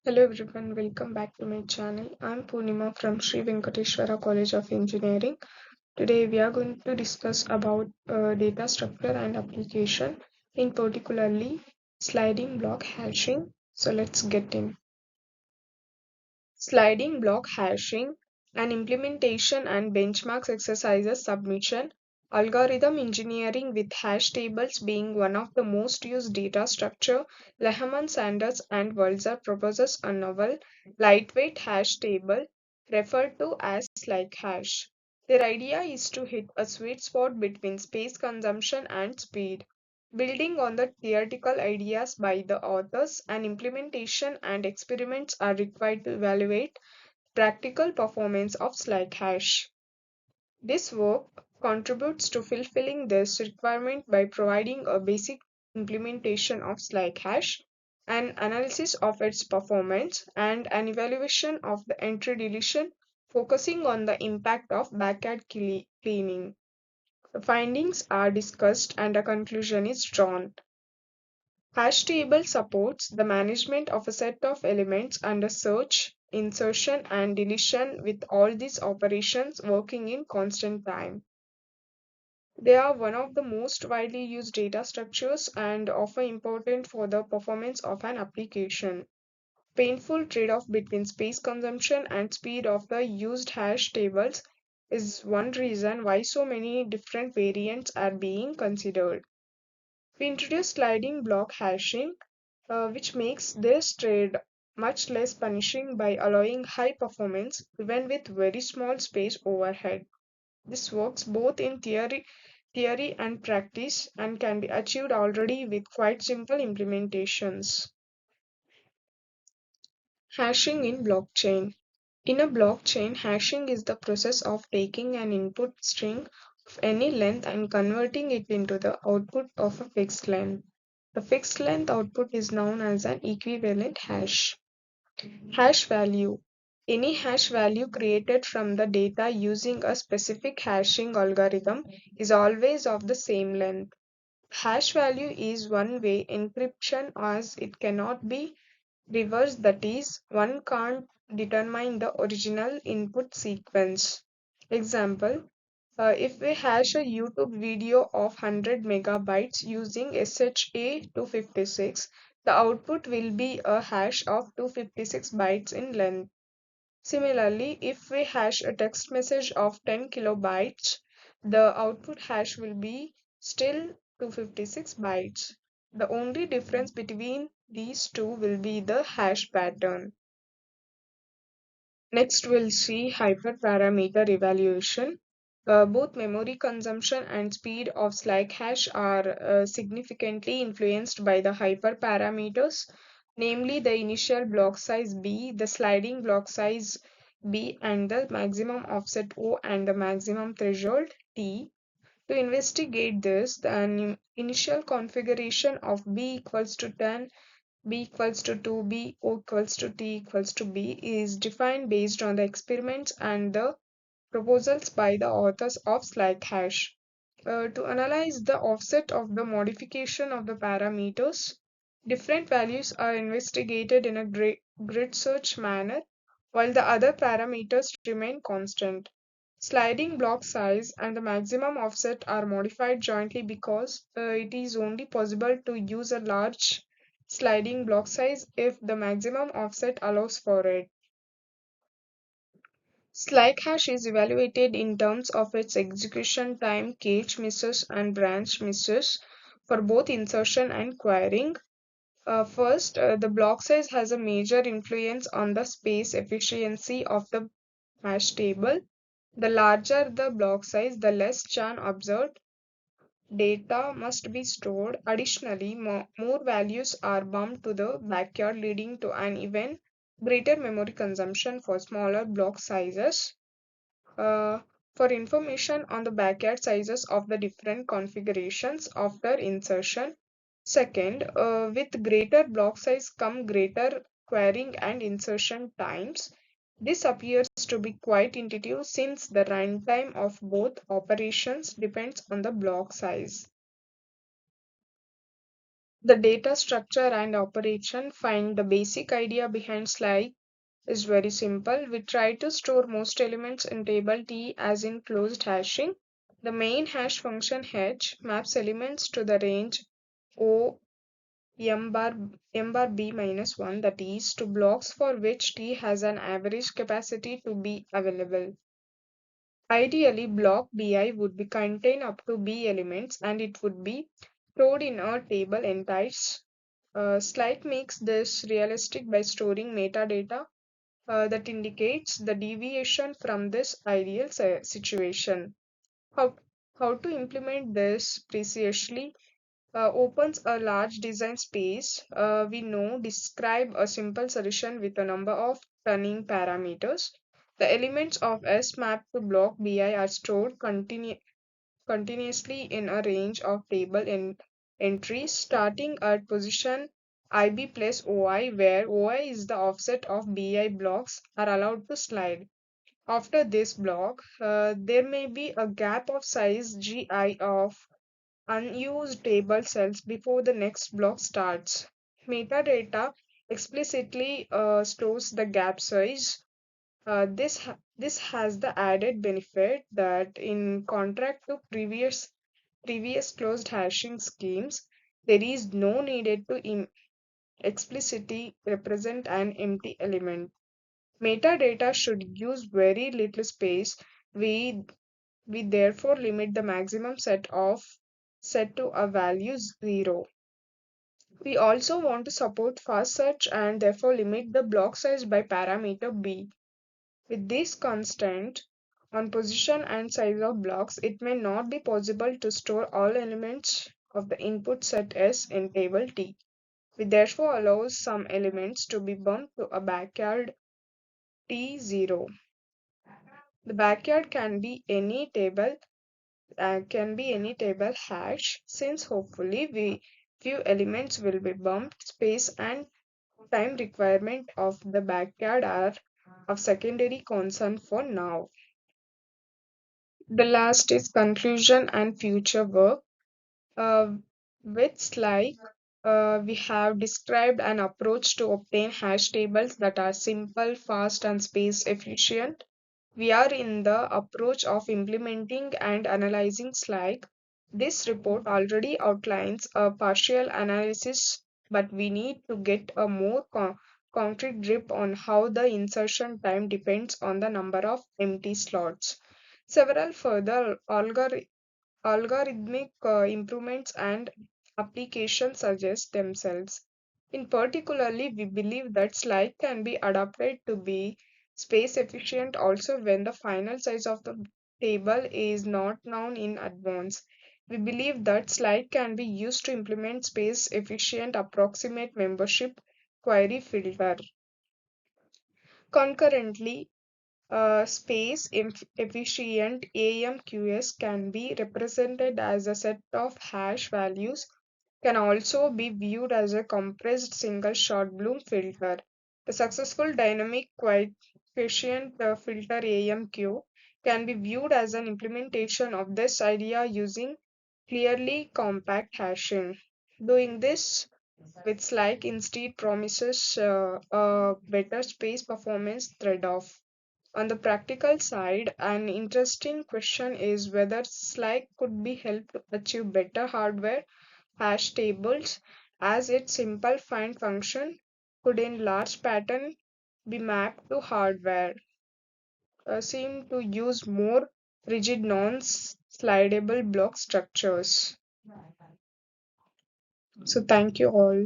Hello everyone, welcome back to my channel. I'm Purnima from Sri Venkateshwara College of Engineering. Today we are going to discuss about data structure and application, in particularly sliding block hashing. So let's get in. Sliding block hashing, an implementation and benchmarks exercises submission, algorithm engineering with hash tables being one of the most used data structure. Lehman Sanders and Walzer proposes a novel, lightweight hash table referred to as like hash. Their idea is to hit a sweet spot between space consumption and speed. Building on the theoretical ideas by the authors, an implementation and experiments are required to evaluate practical performance of Slack hash. This work contributes to fulfilling this requirement by providing a basic implementation of Slack hash, an analysis of its performance, and an evaluation of the entry deletion, focusing on the impact of backend cleaning. The findings are discussed and a conclusion is drawn. Hashtable supports the management of a set of elements under search, insertion, and deletion with all these operations working in constant time. They are one of the most widely used data structures and often important for the performance of an application. Painful trade-off between space consumption and speed of the used hash tables is one reason why so many different variants are being considered. We introduced sliding block hashing, which makes this trade much less punishing by allowing high performance even with very small space overhead. This works both in theory and practice and can be achieved already with quite simple implementations. Hashing in blockchain. In a blockchain, hashing is the process of taking an input string of any length and converting it into the output of a fixed length. The fixed length output is known as an equivalent hash. Hash value. Any hash value created from the data using a specific hashing algorithm is always of the same length. Hash value is one way encryption as it cannot be reversed, that is, one can't determine the original input sequence. Example, if we hash a YouTube video of 100 megabytes using SHA-256, the output will be a hash of 256 bytes in length. Similarly, if we hash a text message of 10 kilobytes, the output hash will be still 256 bytes. The only difference between these two will be the hash pattern. Next, we'll see hyperparameter evaluation. Both memory consumption and speed of Slack hash are significantly influenced by the hyperparameters, namely the initial block size B, the sliding block size B, and the maximum offset O and the maximum threshold T. To investigate this, the initial configuration of B equals to 10, B equals to 2B, O equals to T equals to B is defined based on the experiments and the proposals by the authors of Slack hash. To analyze the offset of the modification of the parameters, different values are investigated in a grid search manner while the other parameters remain constant. Sliding block size and the maximum offset are modified jointly because it is only possible to use a large sliding block size if the maximum offset allows for it. Slack hash is evaluated in terms of its execution time, cache misses, and branch misses for both insertion and querying. First, the block size has a major influence on the space efficiency of the hash table. The larger the block size, the less churn observed. Data must be stored. Additionally, more values are bumped to the backyard, leading to an even greater memory consumption for smaller block sizes. uh, for information on the backyard sizes of the different configurations after insertion. Second, with greater block size come greater querying and insertion times. This appears to be quite intuitive since the runtime of both operations depends on the block size. The data structure and operation find the basic idea behind Sly is very simple. We try to store most elements in table T as in closed hashing. The main hash function h maps elements to the range O m bar b minus 1, that is to blocks for which T has an average capacity to be available. Ideally, block Bi would be contain up to B elements and it would be stored in a table entities. Slide makes this realistic by storing metadata that indicates the deviation from this ideal situation. How, how to implement this precisely opens a large design space. We know describe a simple solution with a number of turning parameters. The elements of S map to block Bi are stored continuously in a range of table entries starting at position IB plus OI, where OI is the offset of BI blocks are allowed to slide. After this block, there may be a gap of size GI of unused table cells before the next block starts. Metadata explicitly stores the gap size. This has the added benefit that, in contrast to previous closed hashing schemes, there is no needed to explicitly represent an empty element. Metadata should use very little space. We we therefore limit the maximum set to a value 0. We also want to support fast search and therefore limit the block size by parameter b. With this constant on position and size of blocks, it may not be possible to store all elements of the input set S in table T. We therefore allow some elements to be bumped to a backyard T0. The backyard can be any table hash, since hopefully we few elements will be bumped. Space and time requirement of the backyard are of secondary concern for now. The last is conclusion and future work. Uh, with like we have described an approach to obtain hash tables that are simple, fast, and space efficient. We are in the approach of implementing and analyzing Slack. This report already outlines a partial analysis, but we need to get a more concrete grip on how the insertion time depends on the number of empty slots. Several further algorithmic improvements and applications suggest themselves. In particularly, we believe that slide can be adapted to be space efficient also when the final size of the table is not known in advance. We believe that slide can be used to implement space efficient approximate membership query filter. Concurrently, efficient AMQS can be represented as a set of hash values, can also be viewed as a compressed single shot Bloom filter. The successful dynamic coefficient filter AMQ can be viewed as an implementation of this idea using clearly compact hashing. Doing this with Slack instead promises a better space performance trade-off. On the practical side, an interesting question is whether Slack could be helped to achieve better hardware hash tables, as its simple find function could in large pattern be mapped to hardware, seem to use more rigid non-slidable block structures. So thank you all.